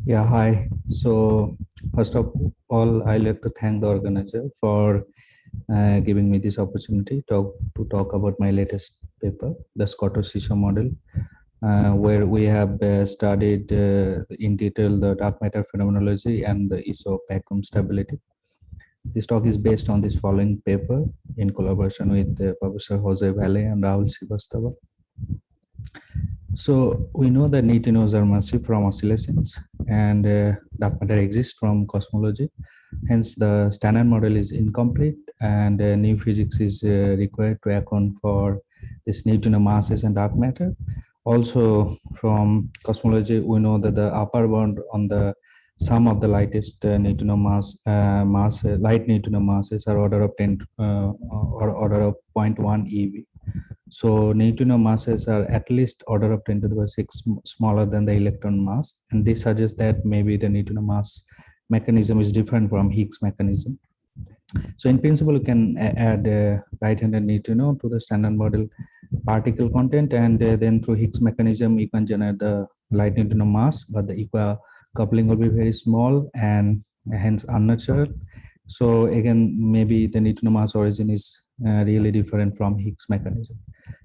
Yeah, hi. So, first of all, I'd like to thank the organizer for giving me this opportunity to talk about my latest paper, the Scotto-Sisson model, where we have studied in detail the dark matter phenomenology and the issue of vacuum stability. This talk is based on this following paper in collaboration with Professor Jose Valle and Rahul Srivastava. So we know that neutrinos are massive from oscillations and dark matter exists from cosmology. Hence, the standard model is incomplete and new physics is required to account for this neutrino masses and dark matter. Also, from cosmology, we know that the upper bound on the sum of the lightest neutrino light neutrino masses are order of 10 or order of 0.1 eV. So neutrino masses are at least order of 10 to the power 6 smaller than the electron mass, and this suggests that maybe the neutrino mass mechanism is different from Higgs mechanism. So in principle, you can add right-handed neutrino to the standard model particle content, and then through Higgs mechanism, you can generate the light neutrino mass, but the equal coupling will be very small and hence unnatural. So again, maybe the neutrino mass origin is really different from Higgs mechanism.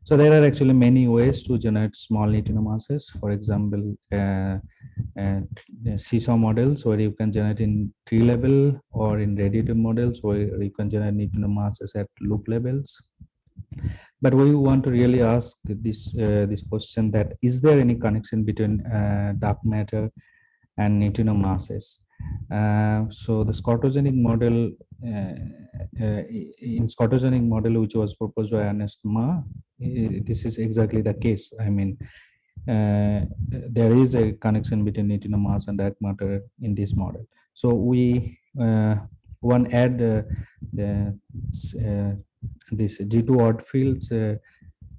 So there are actually many ways to generate small neutrino masses. For example, seesaw models where you can generate in tree level, or in radiative models where you can generate neutrino masses at loop levels. But we want to really ask this question: that is there any connection between dark matter and neutrino masses? So the Scottogenic model, in Scottogenic model, which was proposed by Ernest Mah, this is exactly the case. I mean, there is a connection between neutrino mass and dark matter in this model. So we one add the this G2 odd fields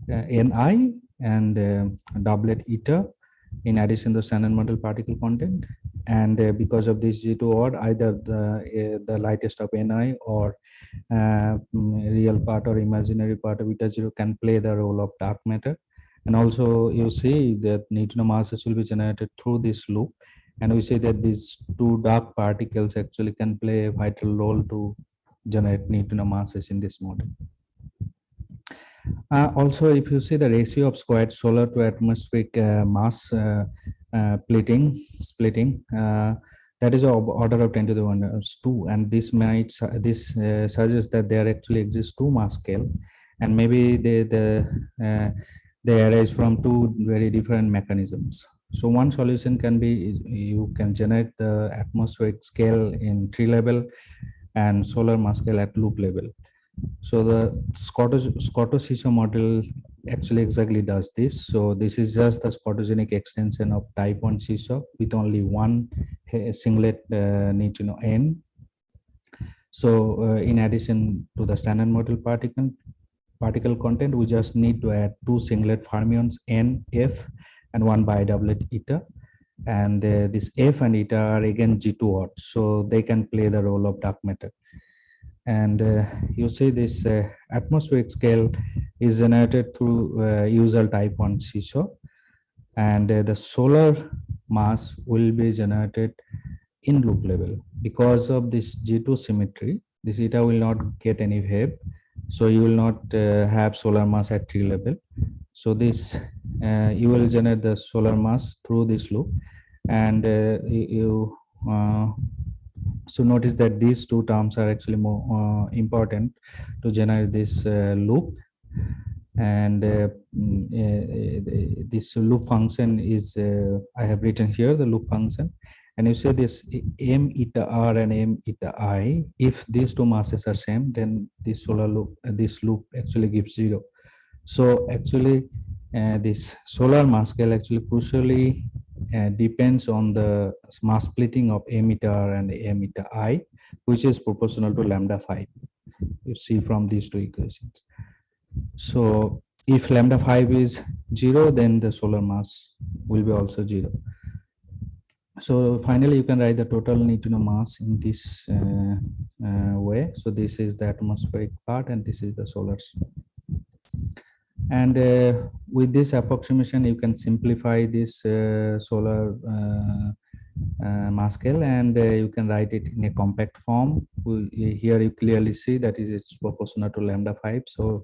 Ni and doublet eta in addition to standard model particle content, and because of this G2 odd, either the lightest of Ni or real part or imaginary part of eta 0 can play the role of dark matter. And also you see that neutrino masses will be generated through this loop, and we say that these two dark particles actually can play a vital role to generate neutrino masses in this model. Also, if you see the ratio of squared solar to atmospheric mass splitting, that is of order of 10 to the minus 2, and this might suggests that there actually exists two mass scale, and maybe they arise from two very different mechanisms. So one solution can be you can generate the atmospheric scale in tree level and solar mass scale at loop level. So the Scotto-Sisson model actually exactly does this. So this is just the Scottogenic extension of type 1 seesaw with only one singlet neutrino n. So in addition to the standard model particle content, we just need to add two singlet fermions n, f, and one bidoublet eta. And this f and eta are again G2 odd, so they can play the role of dark matter. And you see this atmospheric scale is generated through usual type 1 seesaw, and the solar mass will be generated in loop level. Because of this G2 symmetry, this eta will not get any wave, so you will not have solar mass at tree level. So this you will generate the solar mass through this loop, and so notice that these two terms are actually more important to generate this loop. And this loop function is I have written here the loop function, and you say this m eta r and m eta I, if these two masses are same, then this solar loop this loop actually gives 0. So actually this solar mass scale actually crucially depends on the mass splitting of m eta r and m eta I, which is proportional to lambda 5. You see from these two equations. So if lambda 5 is 0, then the solar mass will be also 0. So finally, you can write the total neutrino mass in this way. So this is the atmospheric part, and this is the solar. And with this approximation, you can simplify this solar mass scale, and you can write it in a compact form. Here you clearly see that it's proportional to lambda 5. So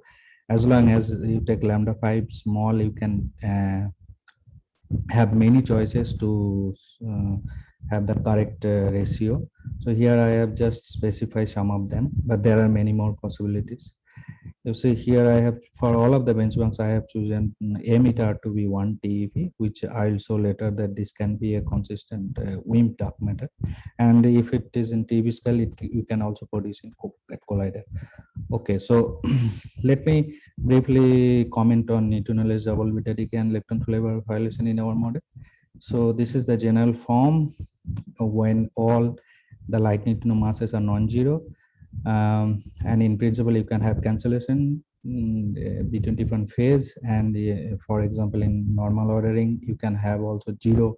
as long as you take lambda 5 small, you can have many choices to have the correct ratio. So here I have just specified some of them, but there are many more possibilities. You see here I have, for all of the benchmarks, I have chosen emitter to be 1 TeV, which I'll show later that this can be a consistent WIMP dark matter. And if it is in TeV scale, you can also produce in at collider. Okay, so let me briefly comment on neutralized double beta decay and lepton flavor violation in our model. So this is the general form when all the light neutrino masses are non-zero. And in principle, you can have cancellation between different phase. And for example, in normal ordering, you can have also zero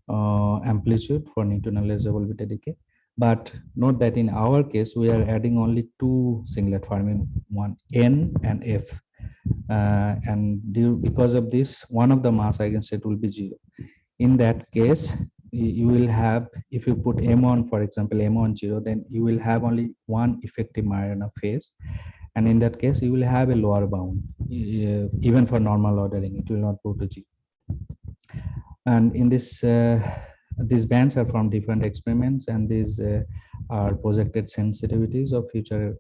amplitude for neutralized double beta decay. But note that in our case, we are adding only two singlet fermion, one N and F. And because of this, one of the mass eigenset will be zero. In that case, you will have, if you put M1, for example, M1 0, then you will have only one effective Majorana phase. And in that case, you will have a lower bound. Even for normal ordering, it will not go to G. And in this, these bands are from different experiments, and these are projected sensitivities of future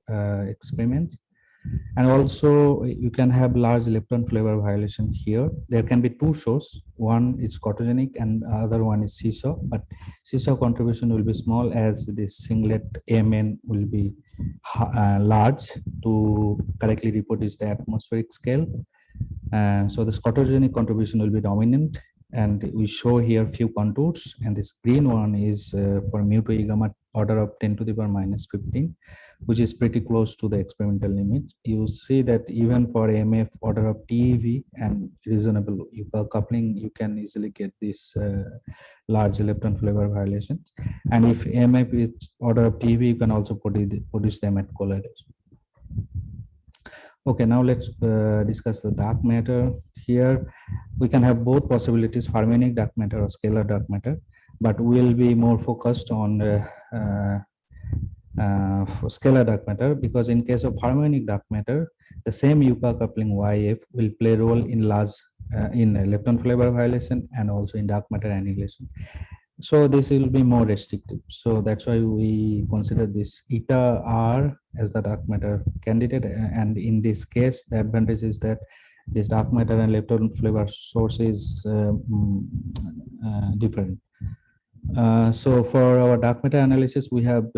experiments. And also you can have large lepton flavor violation here. There can be two sources. One is scotogenic and other one is seesaw, but seesaw contribution will be small as this singlet Mn will be large to correctly reproduce the atmospheric scale. So the scotogenic contribution will be dominant, and we show here few contours, and this green one is for mu to E gamma order of 10 to the power minus 15, which is pretty close to the experimental limit. You see that even for MF order of TeV and reasonable coupling, you can easily get this large lepton flavor violations. And if MF is order of TeV, you can also produce them at colliders. Okay, now let's discuss the dark matter. Here we can have both possibilities, fermionic dark matter or scalar dark matter, but we'll be more focused on for scalar dark matter, because in case of harmonic dark matter, the same UPA coupling YF will play a role in large in lepton flavor violation and also in dark matter annihilation. So this will be more restrictive. So that's why we consider this eta R as the dark matter candidate. And in this case, the advantage is that this dark matter and lepton flavor source is different. So for our dark matter analysis, we have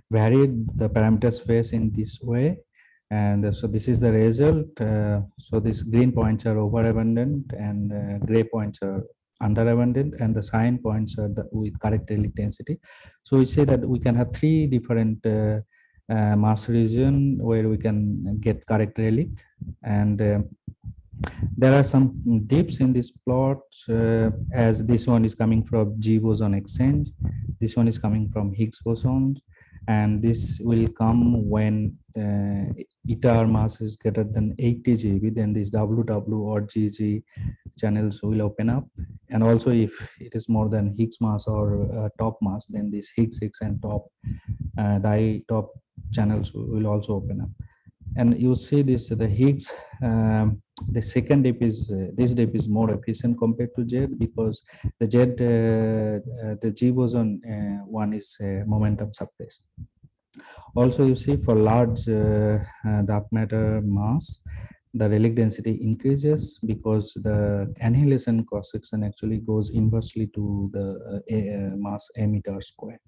varied the parameter space in this way. And so this is the result. So these green points are overabundant and gray points are underabundant, and the cyan points are with correct relic density. So we say that we can have three different mass region where we can get correct relic. And there are some dips in this plot, as this one is coming from G boson exchange, this one is coming from Higgs boson, and this will come when eta R mass is greater than 80 GeV, then this WW or GG channels will open up. And also if it is more than Higgs mass or top mass, then this Higgs and top top channels will also open up. And you see this, the Higgs, the second dip is, this dip is more efficient compared to Z, because the Z, the G boson one is momentum suppressed. Also, you see for large dark matter mass, the relic density increases because the annihilation cross section actually goes inversely to the mass emitter square.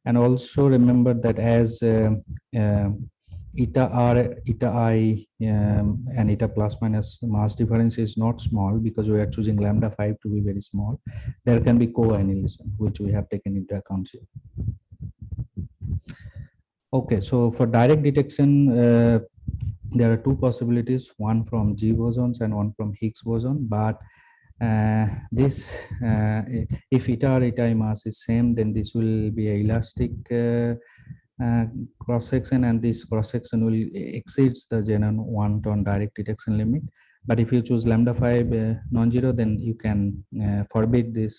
And also remember that as eta R, eta I, and eta plus minus mass difference is not small, because we are choosing lambda 5 to be very small, there can be co-annihilation, which we have taken into account here. Okay, so for direct detection, there are two possibilities, one from G bosons and one from Higgs boson. But this, if eta or eta I mass is same, then this will be a elastic cross section, and this cross section will exceeds the Zenon 1-ton direct detection limit. But if you choose lambda 5 non-zero, then you can forbid this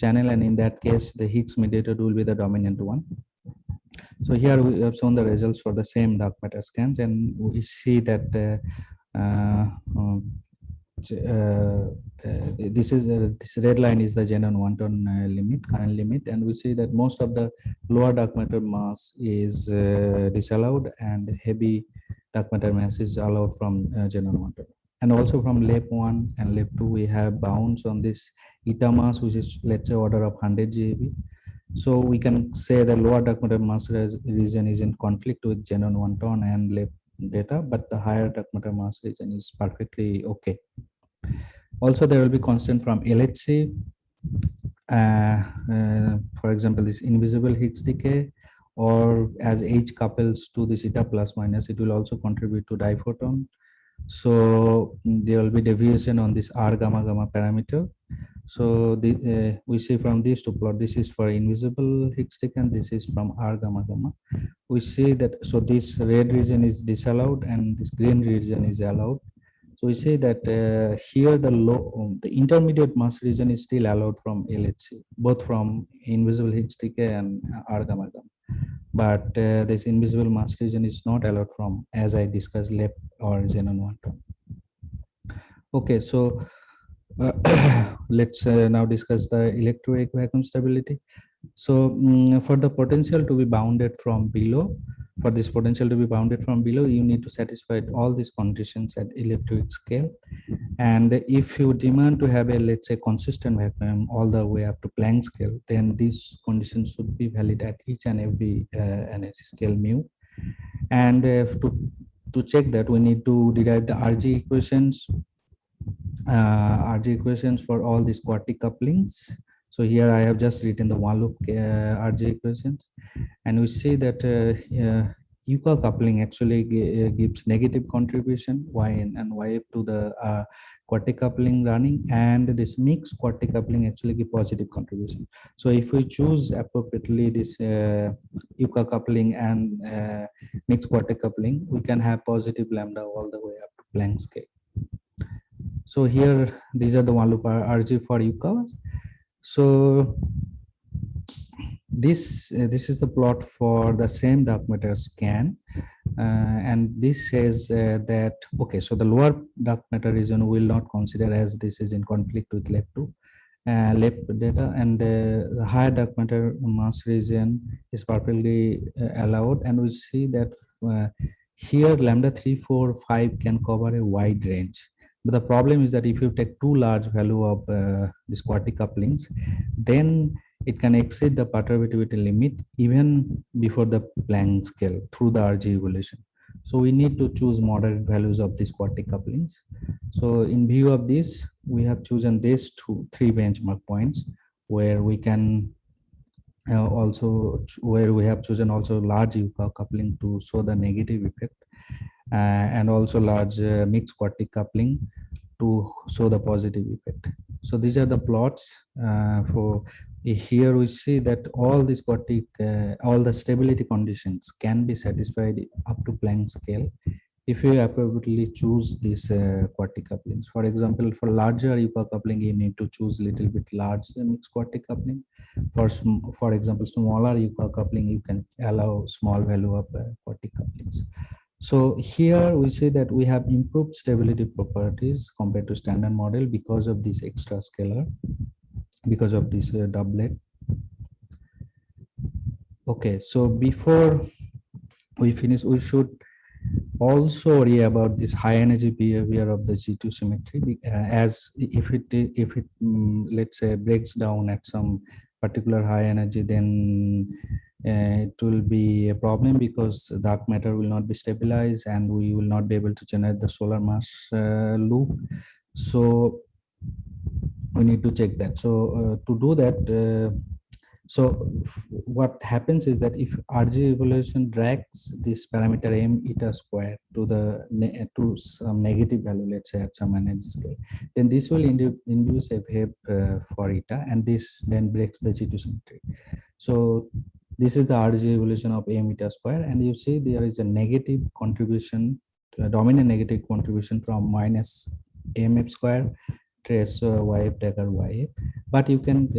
channel, and in that case the Higgs mediator will be the dominant one. So here we have shown the results for the same dark matter scans, and we see that this red line is the Zenon Wanton limit, current limit, and we see that most of the lower dark matter mass is disallowed, and heavy dark matter mass is allowed from Zenon Wanton. And also from LEP 1 and LEP 2, we have bounds on this eta mass, which is, let's say, order of 100 GeV. So we can say the lower dark matter mass region is in conflict with Zenon Wanton and LEP data, but the higher dark matter mass region is perfectly okay. Also, there will be constant from LHC. For example, this invisible Higgs decay, or as H couples to this eta plus minus, it will also contribute to diphoton. So there will be deviation on this R gamma gamma parameter. So we see from these two plot, this is for invisible Higgs decay and this is from R gamma gamma. We see that, so this red region is disallowed and this green region is allowed. So we say that here the intermediate mass region is still allowed from LHC, both from invisible Higgs decay and R gamma gamma. But this invisible mass region is not allowed from, as I discussed, LEP or Zenon Wanton. Okay, so let's now discuss the electroweak vacuum stability. So for the potential to be bounded from below, for this potential to be bounded from below, you need to satisfy all these conditions at electroweak scale. And if you demand to have a, let's say, consistent vacuum all the way up to Planck scale, then these conditions should be valid at each and every energy scale mu. And to check that, we need to derive the RG equations. RG equations for all these quartic couplings. So here I have just written the one loop RG equations, and we see that Yukawa coupling actually gives negative contribution yn and yf to the quartic coupling running, and this mixed quartic coupling actually give positive contribution. So if we choose appropriately this Yukawa coupling and mixed quartic coupling, we can have positive lambda all the way up to Planck scale. So here, these are the one loop RG for Yukawas. So this is the plot for the same dark matter scan, and this says that, okay, so the lower dark matter region will not consider, as this is in conflict with LEP2 LEP data, and the higher dark matter mass region is perfectly allowed, and we see that here lambda 3, 4, 5 can cover a wide range. But the problem is that if you take too large value of these quartic couplings, then it can exceed the perturbativity limit even before the Planck scale through the RG evolution. So we need to choose moderate values of these quartic couplings. So in view of this, we have chosen these three benchmark points where we can where we have chosen also large Yukawa coupling to show the negative effect, and also large mixed quartic coupling to show the positive effect. So these are the plots for here. We see that all these quartic, all the stability conditions can be satisfied up to Planck scale if you appropriately choose these quartic couplings. For example, for larger Yukawa coupling, you need to choose little bit large mixed quartic coupling. For example, smaller Yukawa coupling, you can allow small value of quartic couplings. So here we see that we have improved stability properties compared to standard model because of this extra scalar, because of this doublet. Okay, so before we finish, we should also worry about this high energy behavior of the G2 symmetry, as if it let's say breaks down at some particular high energy, then it will be a problem because dark matter will not be stabilized and we will not be able to generate the solar mass loop. So we need to check that. So to do that, so what happens is that if RG evolution drags this parameter m eta square to the to some negative value, let's say at some energy scale, then this will induce a wave for eta, and this then breaks the G2 symmetry. So this is the RG evolution of m eta square, and you see there is a negative contribution dominant negative contribution from minus AMF square trace YF dagger YF, but you can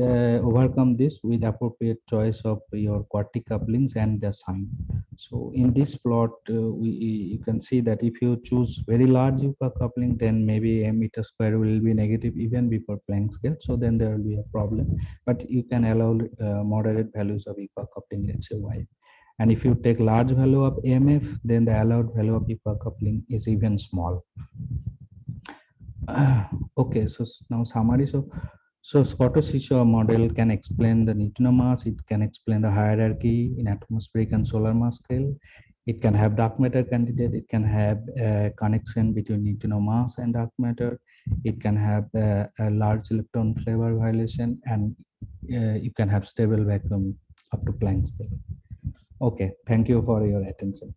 overcome this with appropriate choice of your quartic couplings and the sign. So in this plot, you can see that if you choose very large Yuka coupling, then maybe M eta square will be negative even before Planck scale. So then there will be a problem, but you can allow moderate values of Yuka coupling, let's say Y. And if you take large value of AMF, then the allowed value of Yuka coupling is even small. Okay, so now summary. So Scotto-Shishio model can explain the neutrino mass. It can explain the hierarchy in atmospheric and solar mass scale. It can have dark matter candidate. It can have a connection between neutrino mass and dark matter. It can have a large electron flavor violation, and you can have stable vacuum up to Planck scale. Okay, thank you for your attention.